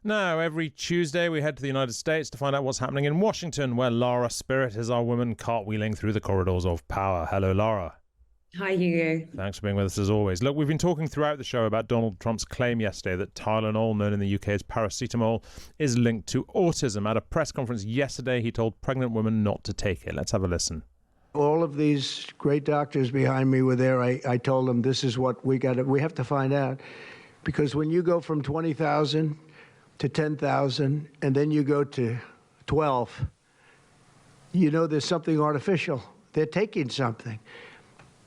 Now, every Tuesday we head to the United States to find out what's happening in Washington, where Lara Spirit is our woman cartwheeling through the corridors of power. Hello, Lara. Hi, Hugo. Thanks for being with us as always. Look, we've been talking throughout the show about Donald Trump's claim yesterday that Tylenol, known in the UK as paracetamol, is linked to autism. At a press conference yesterday, he told pregnant women not to take it. Let's have a listen. All of these great doctors behind me were there. I told them this is what we have to find out. Because when you go from 20,000 to 10,000 and then you go to 12, you know there's something artificial. They're taking something.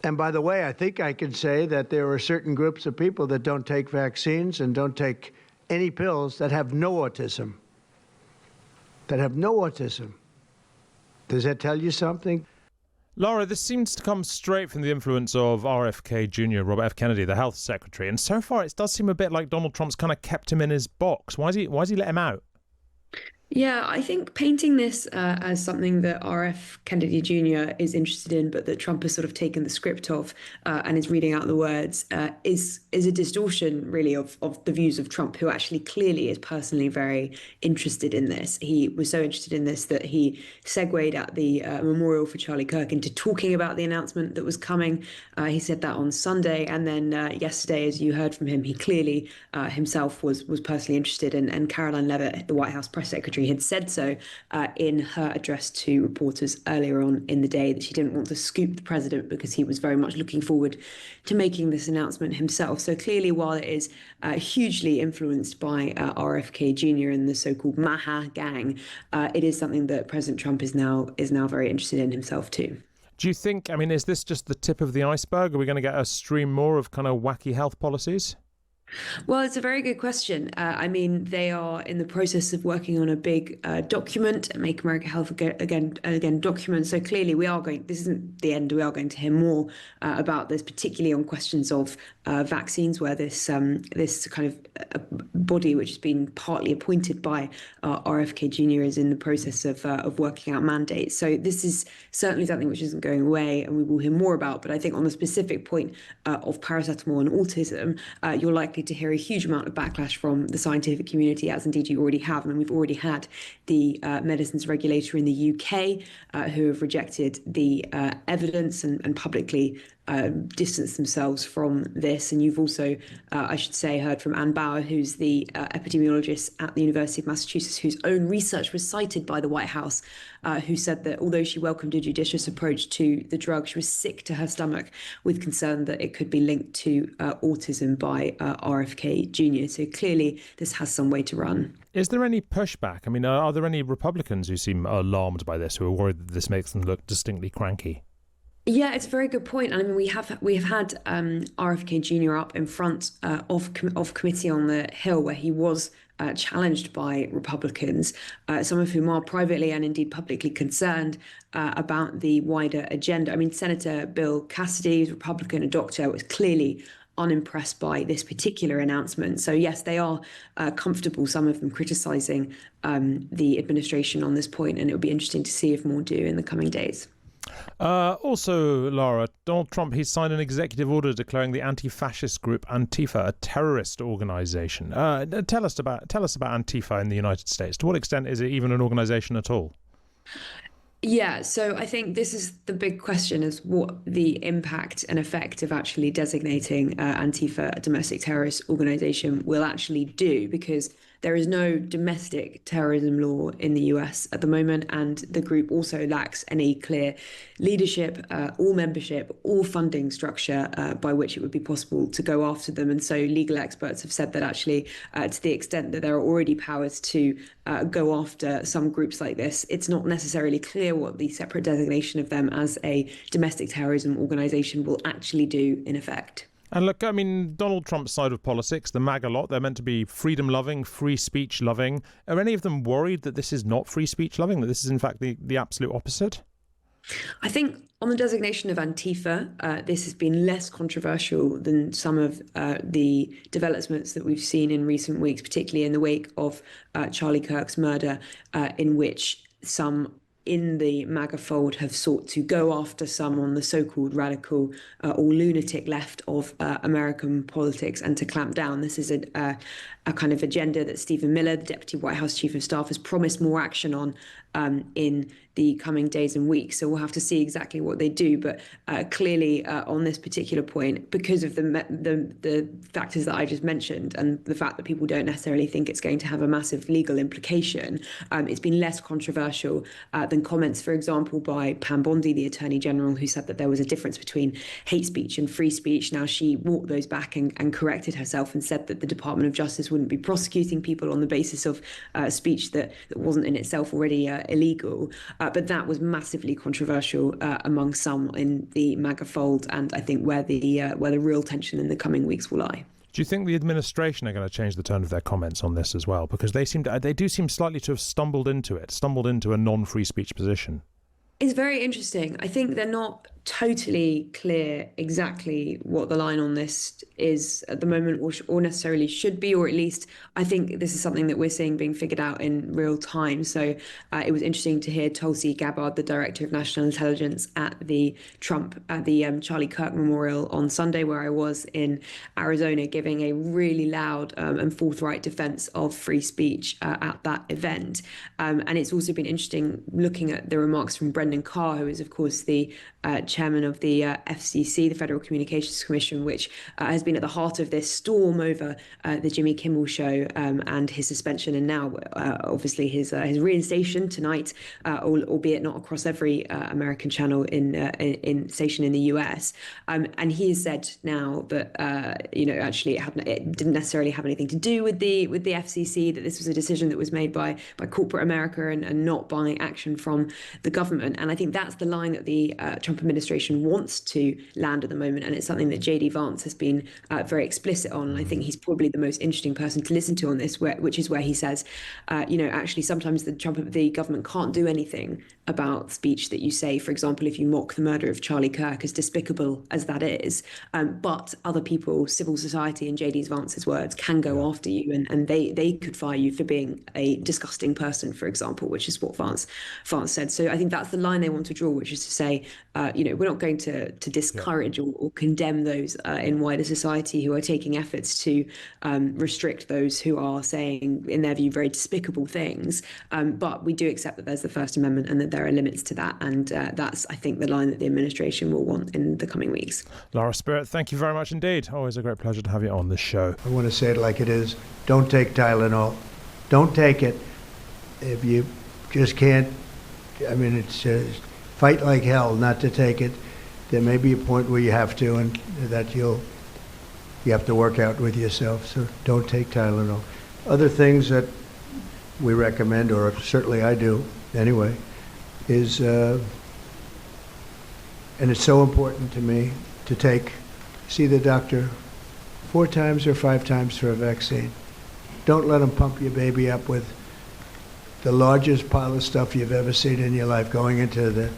And by the way, I think I can say that there are certain groups of people that don't take vaccines and don't take any pills that have no autism. Does that tell you something? Lara, this seems to come straight from the influence of RFK Jr., Robert F. Kennedy, the health secretary. And so far, it does seem a bit like Donald Trump's kind of kept him in his box. Why has he let him out? Yeah, I think painting this as something that RF Kennedy Jr. is interested in, but that Trump has sort of taken the script of and is reading out the words, is a distortion, really, of the views of Trump, who actually clearly is personally very interested in this. He was so interested in this that he segued at the memorial for Charlie Kirk into talking about the announcement that was coming. He said that on Sunday, and then yesterday, as you heard from him, he clearly himself was personally interested, and Caroline Leavitt, the White House press secretary, had said so in her address to reporters earlier on in the day, that she didn't want to scoop the president because he was very much looking forward to making this announcement himself. So clearly, while it is hugely influenced by RFK Jr. and the so-called Maha gang, it is something that President Trump is now very interested in himself too. Do you think, is this just the tip of the iceberg? Are we going to get a stream more of kind of wacky health policies? Well, it's a very good question. They are in the process of working on a big document, Make America Health Again document. So clearly this isn't the end. We are going to hear more about this, particularly on questions of vaccines, where this kind of body, which has been partly appointed by RFK Jr., is in the process of working out mandates. So this is certainly something which isn't going away, and we will hear more about. But I think on the specific point of paracetamol and autism, you're likely to hear a huge amount of backlash from the scientific community, as indeed you already have. We've already had the medicines regulator in the UK who have rejected the evidence and publicly distance themselves from this. And you've also, I should say, heard from Ann Bauer, who's the epidemiologist at the University of Massachusetts, whose own research was cited by the White House, who said that although she welcomed a judicious approach to the drug, she was sick to her stomach with concern that it could be linked to autism by RFK Jr. So clearly this has some way to run. Is there any pushback? Are there any Republicans who seem alarmed by this, who are worried that this makes them look distinctly cranky? Yeah, it's a very good point. We have had RFK Jr. up in front of committee on the Hill, where he was challenged by Republicans, some of whom are privately and indeed publicly concerned about the wider agenda. Senator Bill Cassidy, who's Republican, a doctor, was clearly unimpressed by this particular announcement. So yes, they are comfortable, some of them criticizing the administration on this point, and it would be interesting to see if more do in the coming days. Also, Lara, Donald Trump, he's signed an executive order declaring the anti-fascist group Antifa a terrorist organization. Tell us about Antifa in the United States. To what extent is it even an organization at all? Yeah, so I think this is the big question, is what the impact and effect of actually designating Antifa a domestic terrorist organization will actually do, because there is no domestic terrorism law in the US at the moment, and the group also lacks any clear leadership, or membership, or funding structure by which it would be possible to go after them. And so legal experts have said that actually, to the extent that there are already powers to go after some groups like this, it's not necessarily clear what the separate designation of them as a domestic terrorism organization will actually do in effect. And look, Donald Trump's side of politics, the MAGA lot, they're meant to be freedom-loving, free speech-loving. Are any of them worried that this is not free speech-loving, that this is in fact the absolute opposite? I think on the designation of Antifa, this has been less controversial than some of the developments that we've seen in recent weeks, particularly in the wake of Charlie Kirk's murder, in which some in the MAGA fold have sought to go after some on the so-called radical or lunatic left of American politics and to clamp down. This is a kind of agenda that Stephen Miller, the Deputy White House Chief of Staff, has promised more action on in the coming days and weeks. So we'll have to see exactly what they do. But clearly, on this particular point, because of the factors that I just mentioned and the fact that people don't necessarily think it's going to have a massive legal implication, it's been less controversial than comments, for example, by Pam Bondi, the Attorney General, who said that there was a difference between hate speech and free speech. Now, she walked those back and corrected herself and said that the Department of Justice wouldn't be prosecuting people on the basis of speech that wasn't in itself already illegal. But that was massively controversial among some in the MAGA fold, and I think where the real tension in the coming weeks will lie. Do you think the administration are going to change the tone of their comments on this as well? Because they do seem slightly to have stumbled into a non-free speech position. It's very interesting. I think they're not totally clear exactly what the line on this is at the moment, or necessarily should be, or at least I think this is something that we're seeing being figured out in real time. So it was interesting to hear Tulsi Gabbard, the Director of National Intelligence at the Charlie Kirk Memorial on Sunday, where I was in Arizona, giving a really loud and forthright defense of free speech at that event. And it's also been interesting looking at the remarks from Brendan Carr, who is, of course, the chairman of the FCC, the Federal Communications Commission, which has been at the heart of this storm over the Jimmy Kimmel Show and his suspension, and now obviously his reinstation tonight, albeit not across every American channel in station in the US. And he has said now that actually it didn't necessarily have anything to do with the FCC, that this was a decision that was made by corporate America and not by action from the government. And I think that's the line that the Trump administration wants to land at the moment, and it's something that JD Vance has been very explicit on. And I think he's probably the most interesting person to listen to on this, which is where he says, actually sometimes the government can't do anything about speech that you say. For example, if you mock the murder of Charlie Kirk, as despicable as that is, but other people, civil society, in JD Vance's words, can go after you, and they could fire you for being a disgusting person, for example, which is what Vance said. So I think that's the line they want to draw, which is to say, we're not going to discourage or condemn those in wider society who are taking efforts to restrict those who are saying, in their view, very despicable things. But we do accept that there's the First Amendment and that there are limits to that. And that's, I think, the line that the administration will want in the coming weeks. Lara Spirit, thank you very much indeed. Always a great pleasure to have you on the show. I want to say it like it is. Don't take Tylenol. Don't take it. If you just can't, it's fight like hell not to take it. There may be a point where you have to, and that you have to work out with yourself. So don't take Tylenol. Other things that we recommend, or certainly I do anyway, is, and it's so important to me to see the doctor 4 times or 5 times for a vaccine. Don't let them pump your baby up with the largest pile of stuff you've ever seen in your life, going into the